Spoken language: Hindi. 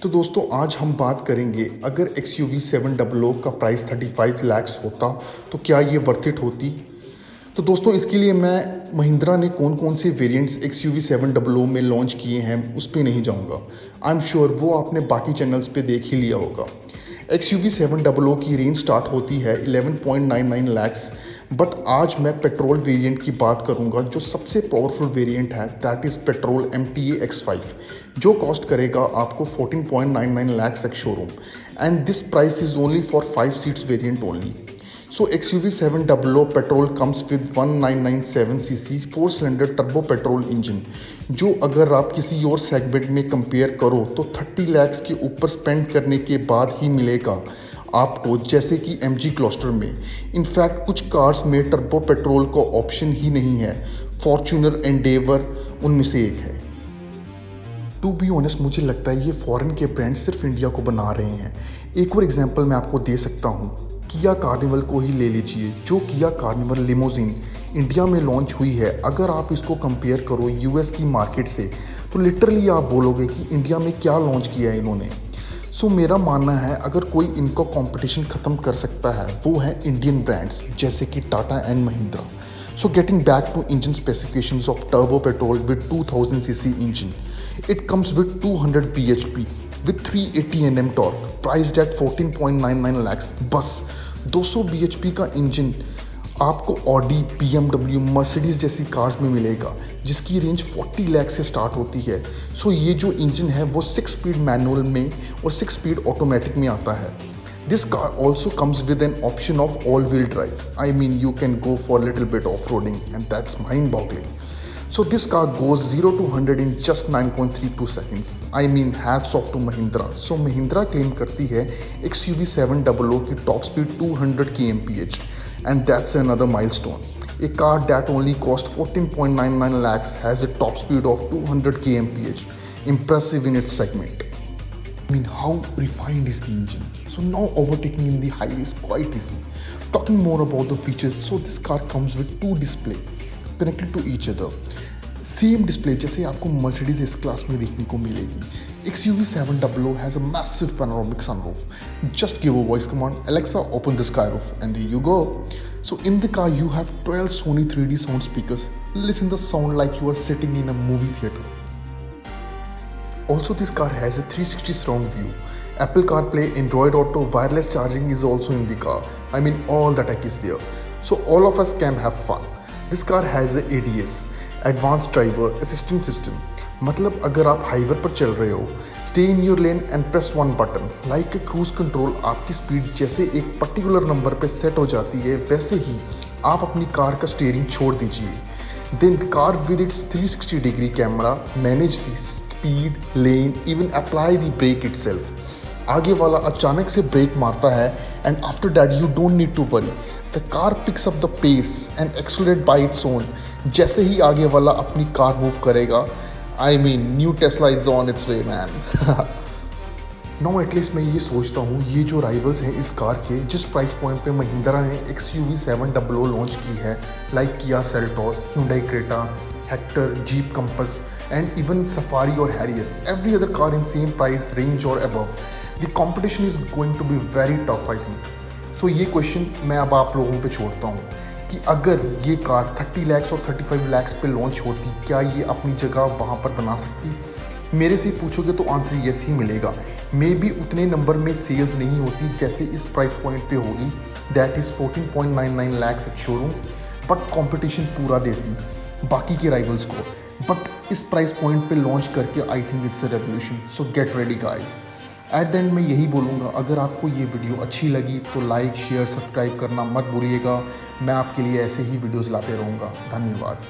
तो दोस्तों आज हम बात करेंगे, अगर XUV 700 का प्राइस 35 लाख होता तो क्या ये वर्थ इट होती। तो दोस्तों इसके लिए मैं महिंद्रा ने कौन कौन से वेरिएंट्स XUV 700 में लॉन्च किए हैं उस पे नहीं जाऊंगा। आई एम श्योर वो आपने बाकी चैनल्स पे देख ही लिया होगा। XUV 700 की रेंज स्टार्ट होती है 11.99 लाख्स, बट आज मैं पेट्रोल वेरिएंट की बात करूंगा जो सबसे पावरफुल वेरिएंट है, that is petrol MTA X5, जो कॉस्ट करेगा आपको 14.99 lakhs at showroom, and this price is only for 5 seats variant only. So XUV 700 petrol comes with 1997cc 4-cylinder turbo petrol engine, जो अगर आप किसी और सेगमेंट में कंपेयर करो तो 30 lakhs के ऊपर स्पेंड करने के बाद ही मिलेगा आपको, जैसे कि MG क्लस्टर में। इनफैक्ट कुछ कार्स में टर्बो पेट्रोल का ऑप्शन ही नहीं है। फॉर्च्यूनर एंडेवर उनमें से एक है। टू बी ऑनेस्ट मुझे लगता है ये फॉरेन के ब्रांड सिर्फ इंडिया को बना रहे हैं। एक और एग्जांपल मैं आपको दे सकता हूँ, किया कार्निवल को ही ले लीजिए। जो किया कार्निवल लिमोजिन इंडिया में लॉन्च हुई है, अगर आप इसको कंपेयर करो US की मार्केट से तो लिटरली आप बोलोगे कि इंडिया में क्या लॉन्च किया है इन्होंने। सो मेरा मानना है अगर कोई इनको कंपटीशन ख़त्म कर सकता है वो है इंडियन ब्रांड्स जैसे कि Tata and Mahindra. So getting back to engine specifications of turbo petrol with 2000cc engine, it comes with 200 bhp with 380 Nm torque, priced at 14.99 lakhs। बस 200 bhp का इंजन आपको ऑडी, BMW, मर्सिडीज जैसी कार्स में मिलेगा जिसकी रेंज 40 लाख से स्टार्ट होती है। सो ये जो इंजन है वो 6 स्पीड मैनुअल में और 6 स्पीड ऑटोमेटिक में आता है। This car also comes with an option of all-wheel drive. I mean, you can go for a little bit off-roading, and that's mind-boggling. So this car goes 0 to 100 in just 9.32 seconds. I mean, hats off to Mahindra. So Mahindra claim करती है XUV 700 की top speed 200 kmph, and that's another milestone. A car that only cost 14.99 lakhs has a top speed of 200 kmph. Impressive in its segment. I mean, how refined is the engine? So now overtaking in the highway is quite easy. Talking more about the features, so this car comes with 2 display connected to each other. Same display जैसे आपको Mercedes S Class में देखने को मिलेगी। XUV 700 has a massive panoramic sunroof. Just give a voice command, Alexa, open the skyroof, and there you go. So in the car you have 12 Sony 3D sound speakers. Listen the sound like you are sitting in a movie theater. Also, this car has a 360 surround view. Apple CarPlay, Android Auto, wireless charging is also in the car. I mean, all the tech is there. So all of us can have fun. This car has a ADS, Advanced Driver Assistance System. मतलब अगर आप हाईवे पर चल रहे हो, stay in your lane and press one button. Like a cruise control, आपकी स्पीड जैसे एक पर्टिकुलर नंबर पे सेट हो जाती है, वैसे ही आप अपनी कार का स्टीयरिंग छोड़ दीजिए। Then the car with its 360-degree camera manage this speed, lane, even apply the brake itself. आगे वाला अचानक से ब्रेक मारता है and after that you don't need to worry. The car picks up the pace and accelerate by its own. जैसे ही आगे वाला अपनी कार मूव करेगा, I mean, new Tesla is on its way, man. Now at least मैं ये सोचता हूँ, ये जो राइवल्स हैं इस कार के, जिस प्राइस पॉइंट पे महिंद्रा ने XUV 700 लॉन्च की है, like Kia Seltos, Hyundai Creta, Hector, Jeep Compass, and even Safari or Harrier, every other car in same price range or above, the competition is going to be very tough, I think. So ये क्वेश्चन मैं अब आप लोगों पे छोड़ता हूँ कि अगर ये कार 30 lakhs और 35 lakhs पे लॉन्च होती, क्या ये अपनी जगह वहाँ पर बना सकती? मेरे से पूछोगे तो आंसर यस ही मिलेगा। मे बी उतने नंबर में सेल्स नहीं होती जैसे इस प्राइस पॉइंट पे होगी, that is 14.99 lakhs at showroom, but competition पूरा देती बाकी के राइवल्स को। बट इस प्राइस पॉइंट पे लॉन्च करके I think it's a revolution. So get ready guys. At the end मैं यही बोलूँगा, अगर आपको ये वीडियो अच्छी लगी तो लाइक, शेयर, सब्सक्राइब करना मत भूलिएगा। मैं आपके लिए ऐसे ही वीडियोज़ लाते रहूँगा। धन्यवाद।